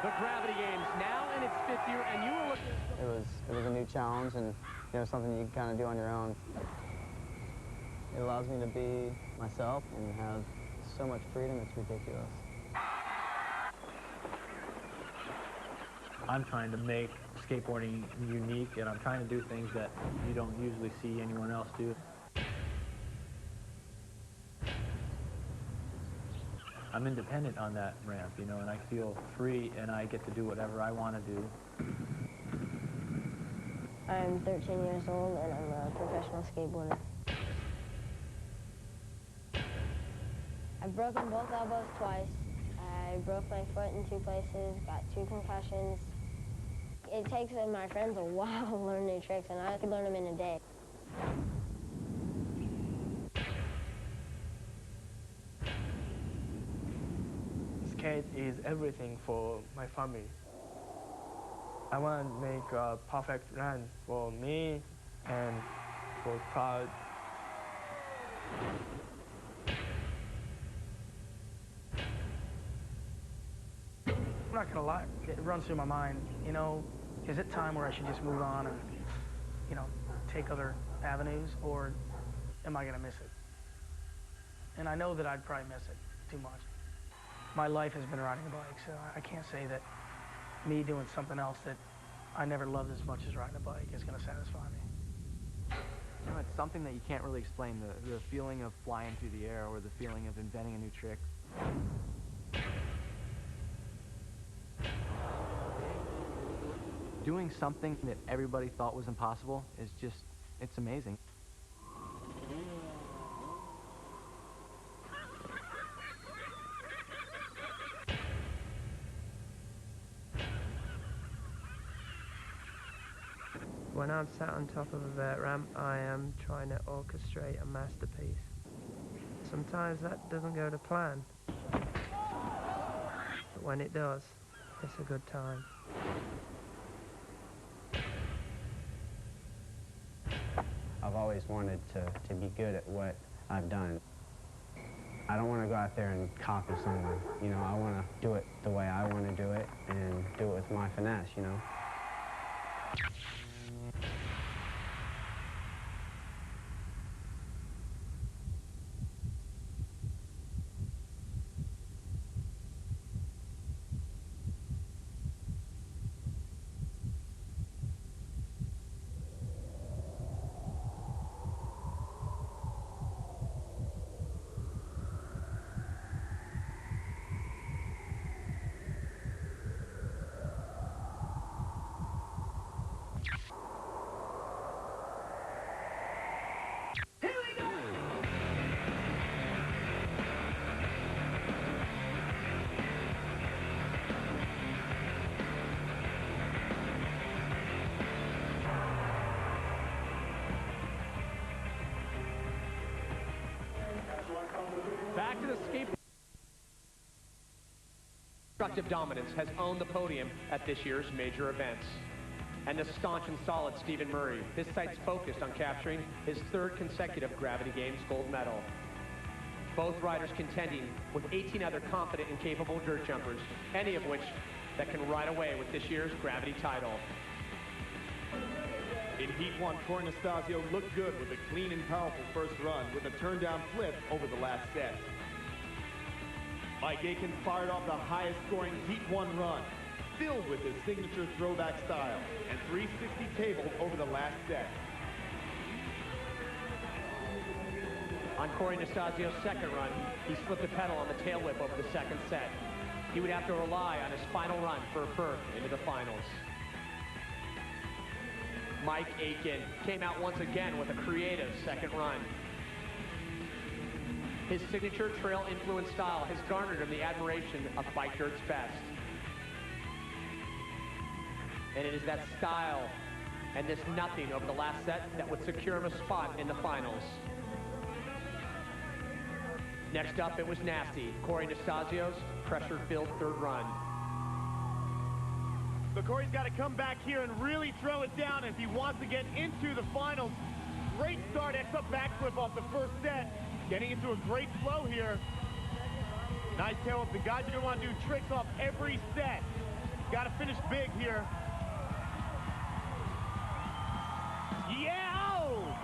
The Gravity Games now in its 5th year, and you were looking... It was a new challenge, and something you can kind of do on your own. It allows me to be myself and have so much freedom, it's ridiculous. I'm trying to make skateboarding unique, and I'm trying to do things that you don't usually see anyone else do. I'm independent on that ramp, and I feel free, and I get to do whatever I want to do. I'm 13 years old, and I'm a professional skateboarder. I've broken both elbows twice. I broke my foot in 2 places, got 2 concussions. It takes my friends a while to learn new tricks, and I could learn them in a day. Skate is everything for my family. I want to make a perfect run for me and for proud. I'm not gonna lie, it runs through my mind, is it time where I should just move on and, take other avenues, or am I gonna miss it? And I know that I'd probably miss it too much. My life has been riding a bike, so I can't say that me doing something else that I never loved as much as riding a bike is gonna satisfy me. It's something that you can't really explain, the feeling of flying through the air or the feeling of inventing a new trick. Doing something that everybody thought was impossible is just, it's amazing. When I'm sat on top of a vert ramp, I am trying to orchestrate a masterpiece. Sometimes that doesn't go to plan, but when it does, it's a good time. I've always wanted to be good at what I've done. I don't want to go out there and copy someone. I want to do it the way I want to do it and do it with my finesse, Back to the skateboard. Destructive dominance has owned the podium at this year's major events. And the staunch and solid Stephen Murray, his sights focused on capturing his 3rd consecutive Gravity Games gold medal. Both riders contending with 18 other confident and capable dirt jumpers, any of which that can ride away with this year's Gravity title. In Heat 1, Corey Anastasio looked good with a clean and powerful first run with a turn-down flip over the last set. Mike Aiken fired off the highest-scoring Heat 1 run, filled with his signature throwback style, and 360 tabled over the last set. On Corey Anastasio's 2nd run, he slipped a pedal on the tail whip over the 2nd set. He would have to rely on his final run for a berth into the finals. Mike Aiken came out once again with a creative 2nd run. His signature trail-influenced style has garnered him the admiration of bike dirt's best. And it is that style and this nothing over the last set that would secure him a spot in the finals. Next up, it was Nasty, Corey Anastasio's pressure-filled 3rd run. But Corey's got to come back here and really throw it down if he wants to get into the finals. Great start, X-up backflip off the first set. Getting into a great flow here. Nice tail up. The guys are going to want to do tricks off every set. Got to finish big here. Yeah! Oh!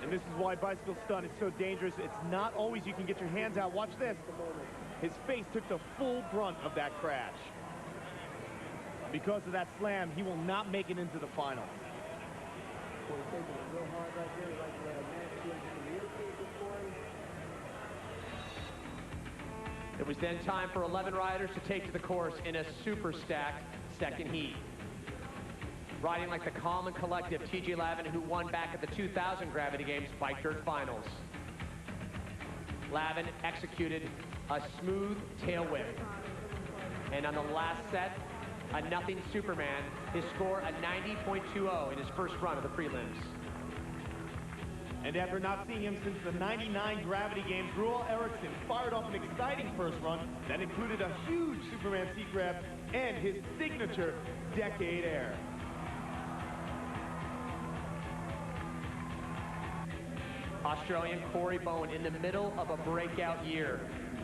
And this is why bicycle stunt is so dangerous. It's not always you can get your hands out. Watch this. His face took the full brunt of that crash. Because of that slam, he will not make it into the final. It was then time for 11 riders to take to the course in a super stacked second heat. Riding like the calm and collective TJ Lavin, who won back at the 2000 Gravity Games Bike Dirt Finals. Lavin executed a smooth tail whip. And on the last set, a nothing Superman, his score a 90.20 in his first run of the prelims. And after not seeing him since the 99 Gravity Games, Roel Eriksson fired off an exciting first run that included a huge Superman seat grab and his signature decade air. Australian Corey Bowen in the middle of a breakout year.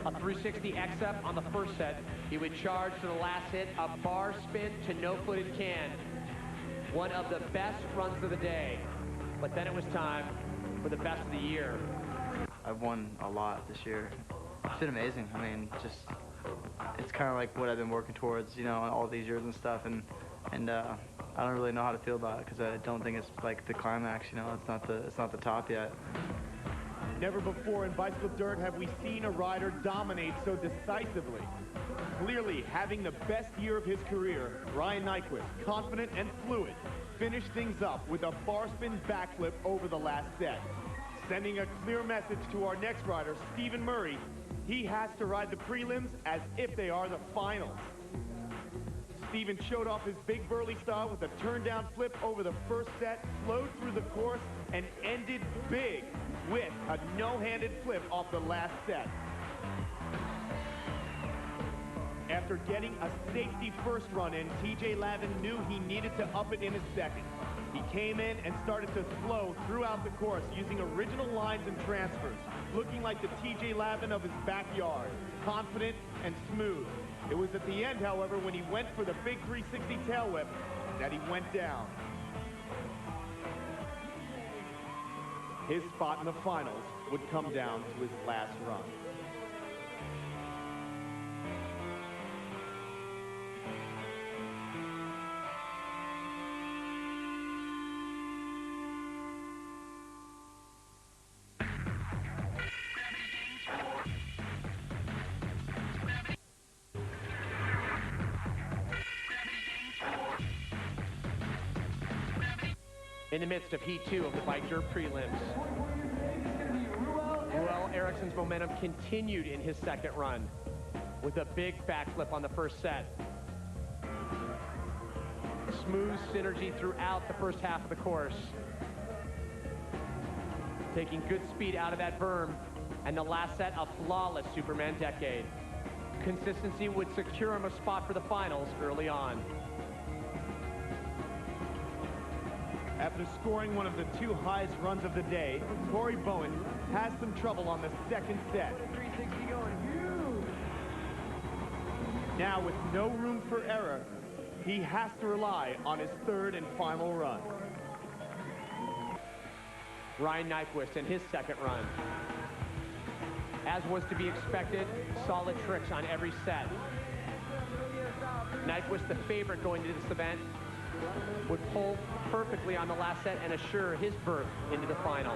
A 360 X-up on the first set. He would charge to the last hit, a bar spin to no-footed can. One of the best runs of the day. But then it was time for the best of the year. I've won a lot this year. It's been amazing. I mean, just, it's kind of like what I've been working towards, you know, all these years and stuff. And I don't really know how to feel about it because I don't think it's like the climax, you know, it's not the top yet. Never before in bicycle dirt have we seen a rider dominate so decisively. Clearly having the best year of his career, Ryan Nyquist, confident and fluid, finished things up with a bar spin backflip over the last set. Sending a clear message to our next rider, Stephen Murray, he has to ride the prelims as if they are the finals. Stephen showed off his big burly style with a turn down flip over the first set, flowed through the course, and ended big with a no-handed flip off the last set. After getting a safety first run in, TJ Lavin knew he needed to up it in his second. He came in and started to flow throughout the course using original lines and transfers, looking like the TJ Lavin of his backyard, confident and smooth. It was at the end, however, when he went for the big 360 tail whip that he went down. His spot in the finals would come down to his last run. In the midst of Heat 2 of the Bike Dirt prelims, Roel Eriksson's momentum continued in his second run with a big backflip on the first set. Smooth synergy throughout the first half of the course. Taking good speed out of that berm, and the last set a flawless Superman decade. Consistency would secure him a spot for the finals early on. After scoring one of the two highest runs of the day, Corey Bowen has some trouble on the second set. 360 going huge. Now, with no room for error, he has to rely on his third and final run. Ryan Nyquist in his second run. As was to be expected, solid tricks on every set. Nyquist, the favorite going into this event, would pull perfectly on the last set and assure his berth into the final.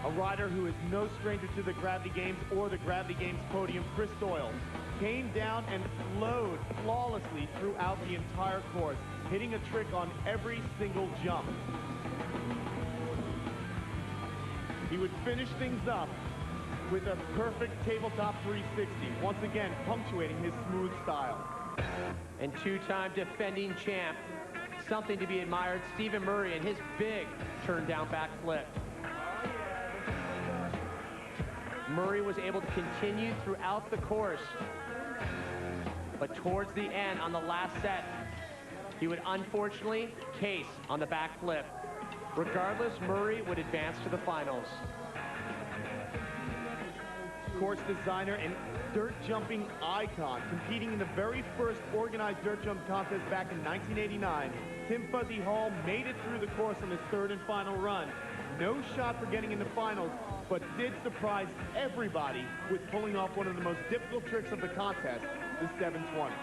A rider who is no stranger to the Gravity Games or the Gravity Games podium, Chris Doyle, came down and flowed flawlessly throughout the entire course, hitting a trick on every single jump. He would finish things up with a perfect tabletop 360, once again punctuating his smooth style. And two-time defending champ, something to be admired, Stephen Murray and his big turn-down backflip. Murray was able to continue throughout the course, but towards the end on the last set, he would unfortunately case on the back flip. Regardless, Murray would advance to the finals. Course designer and dirt jumping icon, competing in the very first organized dirt jump contest back in 1989, Tim Fuzzy Hall made it through the course on his third and final run. No shot for getting in the finals, but did surprise everybody with pulling off one of the most difficult tricks of the contest, the 720.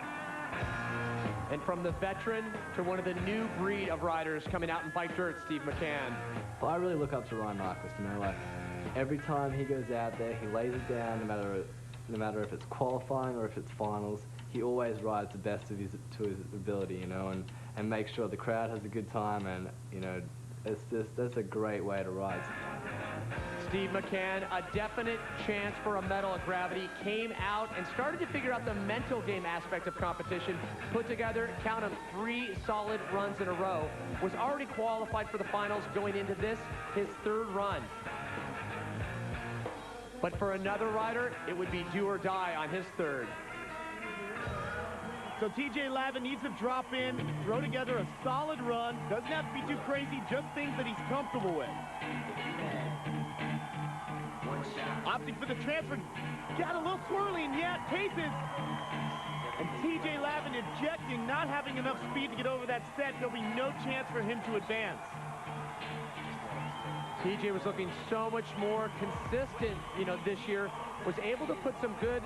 And from the veteran to one of the new breed of riders coming out in bike dirt, Steve McCann. Well, I really look up to Ryan Nyquist, you know, like every time he goes out there, he lays it down, no matter if it's qualifying or if it's finals. He always rides the best of his ability, you know, and makes sure the crowd has a good time, and you know, that's a great way to ride. Steve McCann, a definite chance for a medal at Gravity, came out and started to figure out the mental game aspect of competition, put together, count them, 3 solid runs in a row, was already qualified for the finals going into this, his third run. But for another rider, it would be do or die on his third. So TJ Lavin needs to drop in, throw together a solid run. Doesn't have to be too crazy, just things that he's comfortable with. Opting for the transfer, got a little swirly, and yeah, it paces. And TJ Lavin ejecting, not having enough speed to get over that set. There'll be no chance for him to advance. TJ was looking so much more consistent, you know, this year. Was able to put some good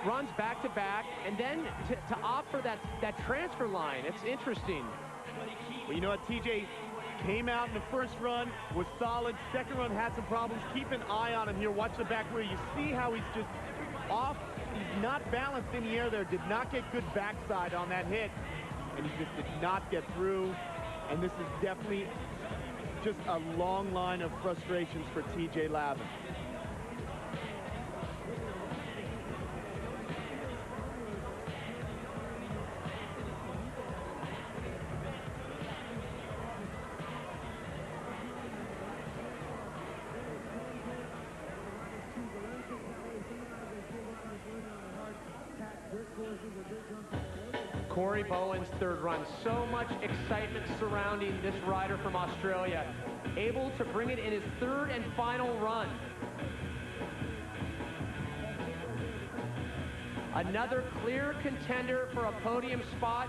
runs back to back, and then to opt for that transfer line. It's interesting. Well, you know what, TJ came out in the first run, was solid. Second run had some problems. Keep an eye on him here. Watch the back rear. You see how he's just off. He's not balanced in the air there. Did not get good backside on that hit, and he just did not get through. And this is definitely just a long line of frustrations for TJ Lavin. Corey Bowen's third run. So much excitement surrounding this rider from Australia. Able to bring it in his third and final run. Another clear contender for a podium spot,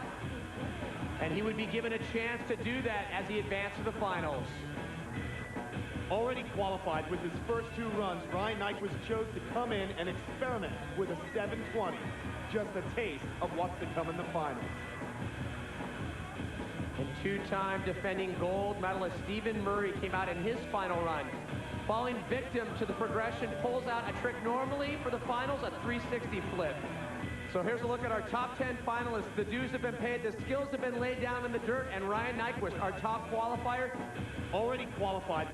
and he would be given a chance to do that as he advanced to the finals. Already qualified with his first 2 runs, Ryan Nyquist chose to come in and experiment with a 720. Just a taste of what's to come in the finals. And 2-time defending gold medalist Stephen Murray came out in his final run. Falling victim to the progression, pulls out a trick normally for the finals, a 360 flip. So here's a look at our top 10 finalists. The dues have been paid, the skills have been laid down in the dirt, and Ryan Nyquist, our top qualifier, already qualified.